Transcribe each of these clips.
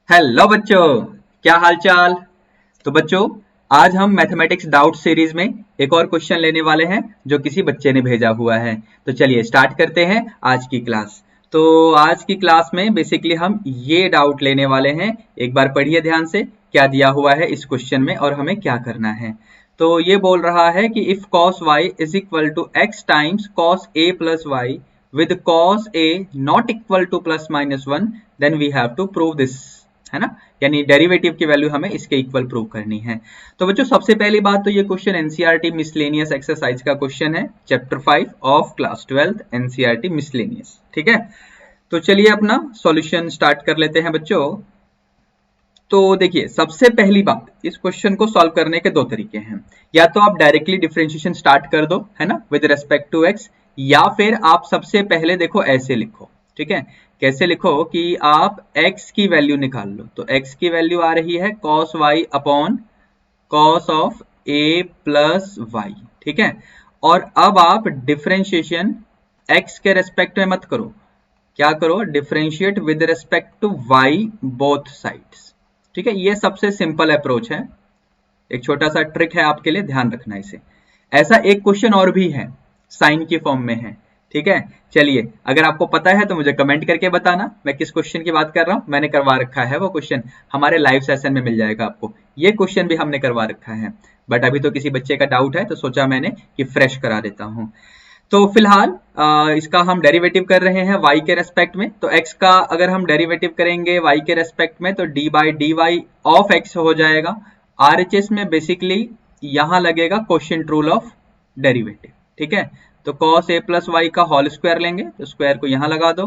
Hello बच्चों, क्या हाल चाल। तो बच्चों, आज हम मैथमेटिक्स डाउट सीरीज में एक और क्वेश्चन लेने वाले हैं जो किसी बच्चे ने भेजा हुआ है। तो चलिए स्टार्ट करते हैं आज की क्लास। तो आज की क्लास में बेसिकली हम ये डाउट लेने वाले हैं। एक बार पढ़िए ध्यान से क्या दिया हुआ है इस क्वेश्चन में और हमें क्या करना है। तो ये बोल रहा है कि if cos y is equal to x times cos a plus y with cos a not equal to plus minus 1 then we have to prove this, है ना। यानी डेरिवेटिव की वैल्यू हमें इसके इक्वल प्रूव करनी है। तो बच्चों सबसे पहली बात तो ये क्वेश्चन एनसीईआरटी मिसलेनियस एक्सरसाइज का क्वेश्चन है, chapter 5 of class 12 NCERT miscellaneous. ठीक है, तो चलिए अपना सॉल्यूशन स्टार्ट कर लेते हैं बच्चों। तो देखिए सबसे पहली बात, इस क्वेश्चन को सॉल्व करने के दो तरीके हैं। या तो आप डायरेक्टली डिफरेंशिएशन स्टार्ट कर दो, है ना, विद रेस्पेक्ट टू एक्स, या फिर आप सबसे पहले देखो ऐसे लिखो। ठीक है, कैसे लिखो कि आप x की वैल्यू निकाल लो। तो x की वैल्यू आ रही है cos y upon cos of a plus y. ठीक है, और अब आप डिफरेंशिएशन x के रेस्पेक्ट में मत करो, क्या करो, differentiate with respect to y both sides. ठीक है, ये सबसे सिंपल अप्रोच है। एक छोटा सा ट्रिक है आपके लिए, ध्यान रखना इसे। ऐसा एक क्वेश्चन और भी है, साइन की फॉर्म में है। ठीक है, चलिए अगर आपको पता है तो मुझे कमेंट करके बताना मैं किस क्वेश्चन की बात कर रहा हूं। मैंने करवा रखा है वो क्वेश्चन, हमारे लाइव सेशन में मिल जाएगा आपको। ये क्वेश्चन भी हमने करवा रखा है, बट अभी तो किसी बच्चे का डाउट है तो सोचा मैंने कि फ्रेश करा देता हूं। तो फिलहाल इसका हम डेरिवेटिव कर रहे हैं y के रेस्पेक्ट में। तो x का अगर हम डेरिवेटिव करेंगे y के रेस्पेक्ट में तो d by d y of x हो जाएगा। RHS में बेसिकली यहां लगेगा क्वोशिएंट रूल ऑफ डेरिवेटिव। ठीक है, तो cos a प्लस वाई का होल स्क्वायर लेंगे, तो स्क्वायर को यहां लगा दो,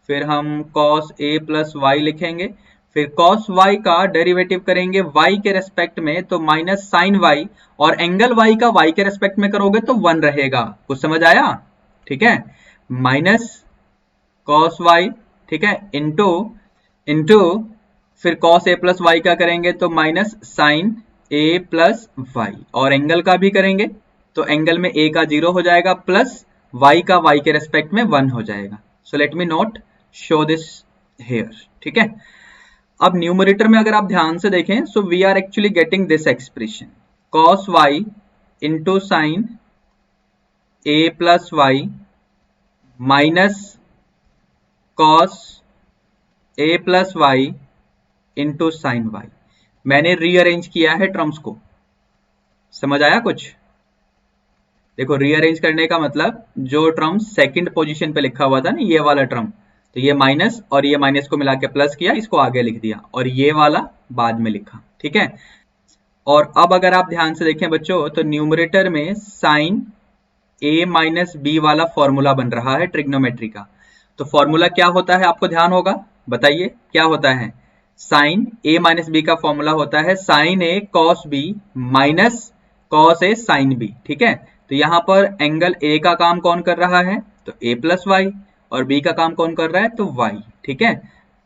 फिर हम cos a प्लस वाई लिखेंगे, फिर cos y का डेरिवेटिव करेंगे y के रेस्पेक्ट में तो माइनस साइन y, और एंगल y का y के रेस्पेक्ट में करोगे तो 1 रहेगा। कुछ समझ आया? ठीक है, माइनस cos y, ठीक है, इंटू फिर cos a प्लस वाई का करेंगे तो minus sine a plus y, और एंगल का भी करेंगे तो एंगल में a का 0 हो जाएगा प्लस y का y के रेस्पेक्ट में 1 हो जाएगा। So let me note show this here. ठीक है, अब न्यूमरेटर में अगर आप ध्यान से देखें, so we are actually getting this expression cos y into sine a plus y minus cos a plus y into sine y। मैंने रीअरेंज किया है टर्म्स को, समझ आया कुछ? देखो रीअरेंज करने का मतलब, जो टर्म सेकंड पोजीशन पे लिखा हुआ था ना, ये वाला टर्म, तो ये माइनस और ये माइनस को मिला के प्लस किया, इसको आगे लिख दिया, और ये वाला बाद में लिखा। ठीक है, और अब अगर आप ध्यान से देखें बच्चों, तो न्यूमरेटर में साइन a माइनस बी वाला फॉर्मूला बन रहा है ट्रिग्नोमेट्री का। तो फॉर्मूला क्या होता है आपको ध्यान होगा, बताइए क्या होता है। साइन a माइनस बी का फॉर्मूला होता है sine a cos b minus cos a sine b। ठीक है, तो यहाँ पर एंगल a का काम कौन कर रहा है, तो a प्लस वाई, और b का काम कौन कर रहा है, तो y। ठीक है,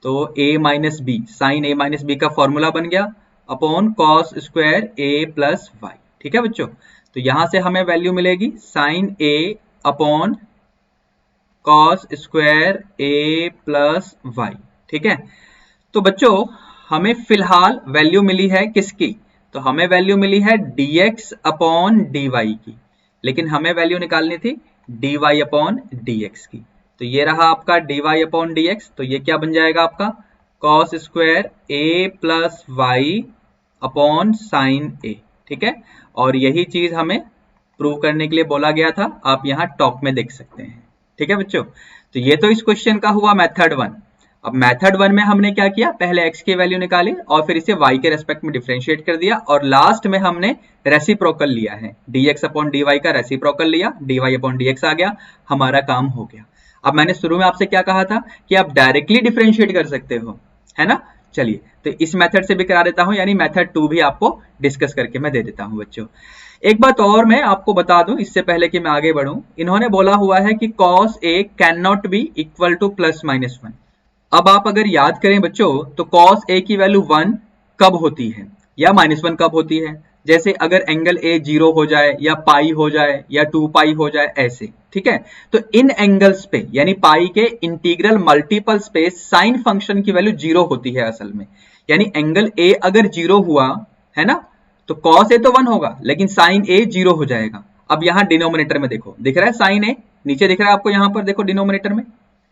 तो a minus b, sine a minus b का फॉर्मूला बन गया upon cos square a plus y. ठीक है बच्चों, तो यहां से हमें वैल्यू मिलेगी sine a upon cos square a plus y. ठीक है, तो बच्चों हमें फिलहाल वैल्यू मिली है किसकी, तो हमें वैल्यू मिली है dx अपॉन dy की, लेकिन हमें वैल्यू निकालनी थी dy अपॉन dx की। तो ये रहा आपका dy अपॉन dx, तो ये क्या बन जाएगा आपका cos square a plus y upon sine a। ठीक है, और यही चीज हमें प्रूव करने के लिए बोला गया था, आप यहाँ टॉप में देख सकते हैं। ठीक है बच्चों, तो ये तो इस क्वेश्चन का हुआ मेथड 1। अब मेथड 1 में हमने क्या किया, पहले x की वैल्यू निकाली और फिर इसे y के रेस्पेक्ट में डिफरेंशिएट कर दिया, और लास्ट में हमने रेसिप्रोकल लिया है, dx अपॉन dy का रेसिप्रोकल लिया, dy अपॉन dx आ गया, हमारा काम हो गया। अब मैंने शुरू में आपसे क्या कहा था कि आप डायरेक्टली डिफरेंशिएट कर सकते हो, है ना। चलिए तो इस मेथड से भी करा देता हूं, यानी मेथड 2 भी आपको डिस्कस करके मैं दे देता हूं बच्चों। एक बात और मैं आपको बता दूं इससे पहले कि मैं आगे बढ़ूं, इन्होंने बोला हुआ है कि cos a can not B equal to plus minus 1। अब आप अगर याद करें बच्चों, तो cos a की वैल्यू 1 कब होती है या माइनस 1 कब होती है, जैसे अगर एंगल ए 0 हो जाए या पाई हो जाए या 2 पाई हो जाए ऐसे, ठीक है। तो इन एंगल्स पे यानी पाई के इंटीग्रल मल्टीपल्स पे साइन फंक्शन की वैल्यू 0 होती है असल में। यानी एंगल ए अगर 0 हुआ है ना, तो कॉस ए तो 1 होगा लेकिन साइन ए 0 हो जाएगा। अब यहाँ डिनोमिनेटर में देखो, दिख रहा है साइन ए, नीचे दिख रहा है आपको, यहाँ पर देखो डिनोमिनेटर में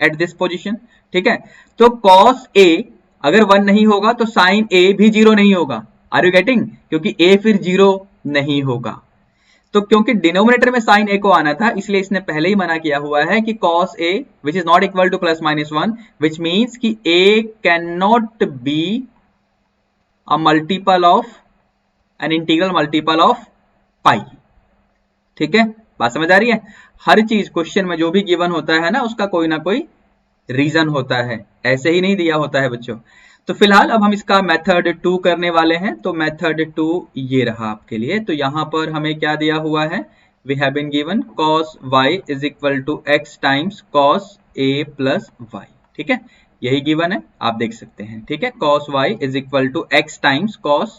एट दिस पोजीशन, ठीक है। तो कॉस ए अगर 1 नहीं होगा तो साइन ए भी 0 नहीं होगा। Are you getting? क्योंकि ए फिर 0 नहीं होगा। तो क्योंकि डिनोमिनेटर में साइन ए को आना था इसलिए इसने पहले ही मना किया हुआ है कि cos A which is not equal to plus minus 1, which means कि A can not be a multiple of an integral multiple of pi. ठीक है, बात समझ आ रही है? हर चीज क्वेश्चन में जो भी गिवन होता है ना उसका कोई ना कोई रीजन होता है, ऐसे ही नहीं दिया होता है बच्चों। तो फिलहाल अब हम इसका मेथड 2 करने वाले हैं। तो मेथड 2 ये रहा आपके लिए। तो यहां पर हमें क्या दिया हुआ है, we have been given cos y is equal to x times cos a plus y। ठीक है, यही गिवन है, आप देख सकते हैं। ठीक है, cos y is equal to x times cos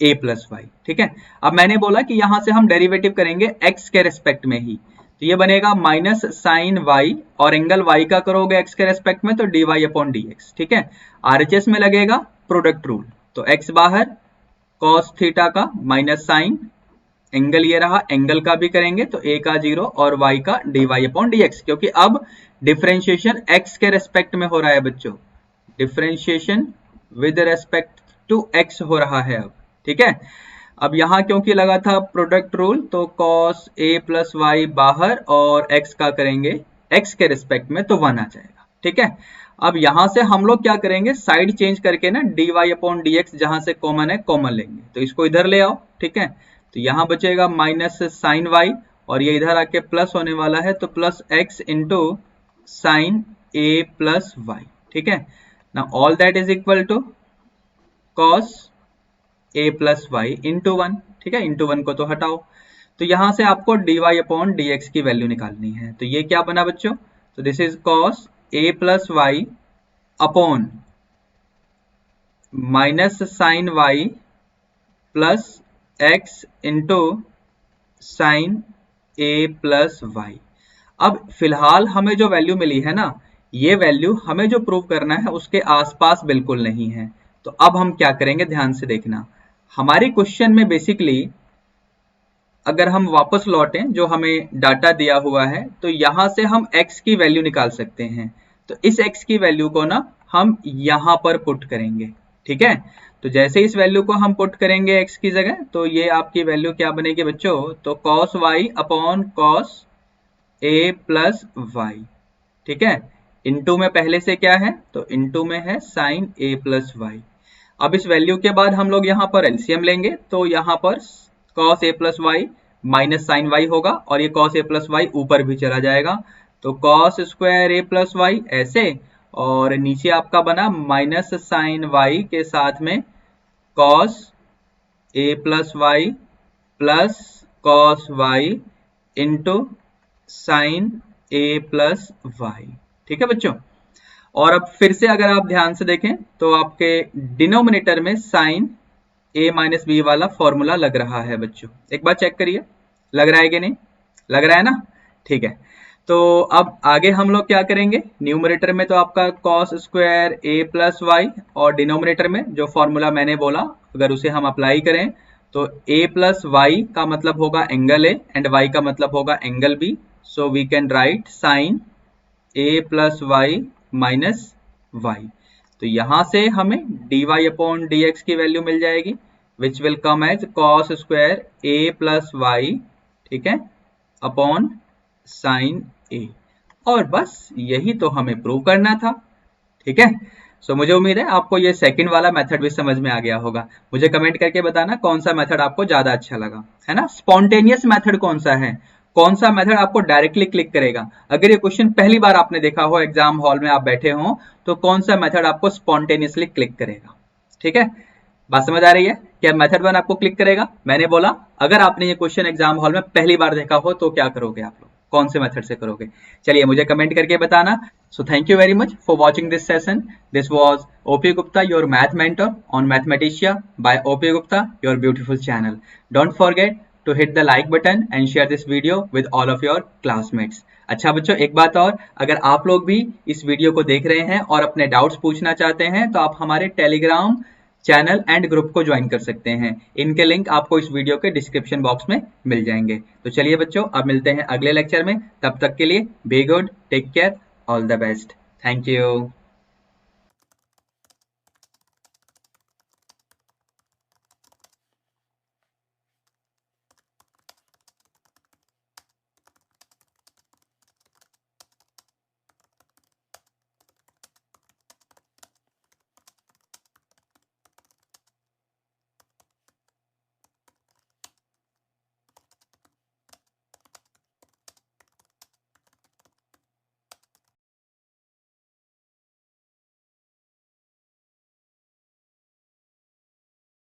a plus y। ठीक है, अब मैंने बोला कि यहां से हम डेरिवेटिव करेंगे x के रेस्पेक्ट में ही, तो ये बनेगा माइनस साइन y और एंगल y का करोगे x के रेस्पेक्ट में तो dy अपॉन dx। ठीक है, RHS में लगेगा प्रोडक्ट रूल, तो x बाहर cos थीटा का माइनस साइन एंगल ये रहा, एंगल का भी करेंगे तो a का 0 और y का dy अपॉन dx, क्योंकि अब डिफरेंशिएशन x के रेस्पेक्ट में हो रहा है बच्चों, differentiation with respect to x हो रहा है अब। ठीक है, अब यहां क्योंकि लगा था प्रोडक्ट रूल तो cos a प्लस वाई बाहर और x का करेंगे x के रिस्पेक्ट में तो 1 आ जाएगा। ठीक है, अब यहां से हम लोग क्या करेंगे, साइड चेंज करके ना dy अपॉन dx जहां से कॉमन है कॉमन लेंगे, तो इसको इधर ले आओ। ठीक है, तो यहां बचेगा माइनस साइन y और ये इधर आके प्लस होने वाला है तो plus x into sine a plus y. ठीक है, ना all that is equal to cos a plus y into 1। ठीक है, इंटू 1 को तो हटाओ, तो यहां से आपको dy अपॉन dx की वैल्यू निकालनी है। तो ये क्या बना बच्चों, तो this is cos a plus y upon minus sine y plus x into sine a plus y. अब फिलहाल हमें जो वैल्यू मिली है ना, ये वैल्यू हमें जो प्रूव करना है उसके आसपास बिल्कुल नहीं है। तो अब हम क्या करेंगे, ध्यान से देखना, हमारे क्वेश्चन में बेसिकली अगर हम वापस लौटें जो हमें डाटा दिया हुआ है तो यहां से हम x की वैल्यू निकाल सकते हैं। तो इस x की वैल्यू को ना हम यहां पर पुट करेंगे। ठीक है, तो जैसे इस वैल्यू को हम पुट करेंगे x की जगह तो ये आपकी वैल्यू क्या बनेगी बच्चों, तो cos y upon cos a plus y. ठीक है, इनटू में पहले से क्या है, तो इनटू में है साइन a प्लस वाई। अब इस वैल्यू के बाद हम लोग यहाँ पर एलसीएम लेंगे तो यहाँ पर cos a plus y minus sine y होगा और ये cos a प्लस वाई ऊपर भी चला जाएगा, तो cos square a plus y ऐसे, और नीचे आपका बना माइनस साइन वाई के साथ में cos a plus y plus cos y into sine a plus y. ठीक है बच्चों, और अब फिर से अगर आप ध्यान से देखें तो आपके डिनोमिनेटर में साइन a माइनस बी वाला फॉर्मूला लग रहा है बच्चों, एक बार चेक करिए लग रहा है कि नहीं, लग रहा है ना। ठीक है, तो अब आगे हम लोग क्या करेंगे, न्यूमरेटर में तो आपका cos square a plus y और डिनोमिनेटर में जो फॉर्मूला मैंने बोला अगर उसे हम अप्लाई करें तो a प्लस वाई का मतलब होगा एंगल a एंड y का मतलब होगा angle b, so we can write sine a plus y minus y. तो यहां से हमें dy अपॉन dx की वैल्यू मिल जाएगी which will come as cos square a plus y, ठीक है, अपॉन साइन a, और बस यही तो हमें प्रूव करना था। ठीक है, सो मुझे उम्मीद है आपको ये सेकंड वाला मेथड भी समझ में आ गया होगा। मुझे कमेंट करके बताना कौन सा मेथड आपको ज्यादा अच्छा लगा, है ना। स्पॉन्टेनियस मेथड कौन सा है, कौन सा मेथड आपको डायरेक्टली क्लिक करेगा। अगर ये क्वेश्चन पहली बार आपने देखा हो, एग्जाम हॉल में आप बैठे हो, तो कौन सा मेथड आपको स्पॉन्टेनियसली क्लिक करेगा। ठीक है, बात समझ आ रही है, क्या मेथड 1 आपको क्लिक करेगा। मैंने बोला अगर आपने ये क्वेश्चन एग्जाम हॉल में पहली बार देखा हो तो क्या करोगे आप लोग। कौन से मेथड से करोगे? चलिए मुझे कमेंट करके बताना। So thank you very much for watching this session. This was OP Gupta, your math mentor on Mathematica by OP Gupta, your beautiful channel. Don't forget to hit the like button and share this video with all of your classmates. अच्छा बच्चों, एक बात और, अगर आप लोग भी इस वीडियो को देख रहे हैं और अपने डाउट्स पूछना चाहते हैं तो आप हमारे टेलीग्राम चैनल एंड ग्रुप को ज्वाइन कर सकते हैं। इनके लिंक आपको इस वीडियो के डिस्क्रिप्शन बॉक्स में मिल जाएंगे। तो चलिए बच्चों, अब मिलते हैं अगले लेक्चर में। तब तक के लिए be good, take care, all the best. Thank you.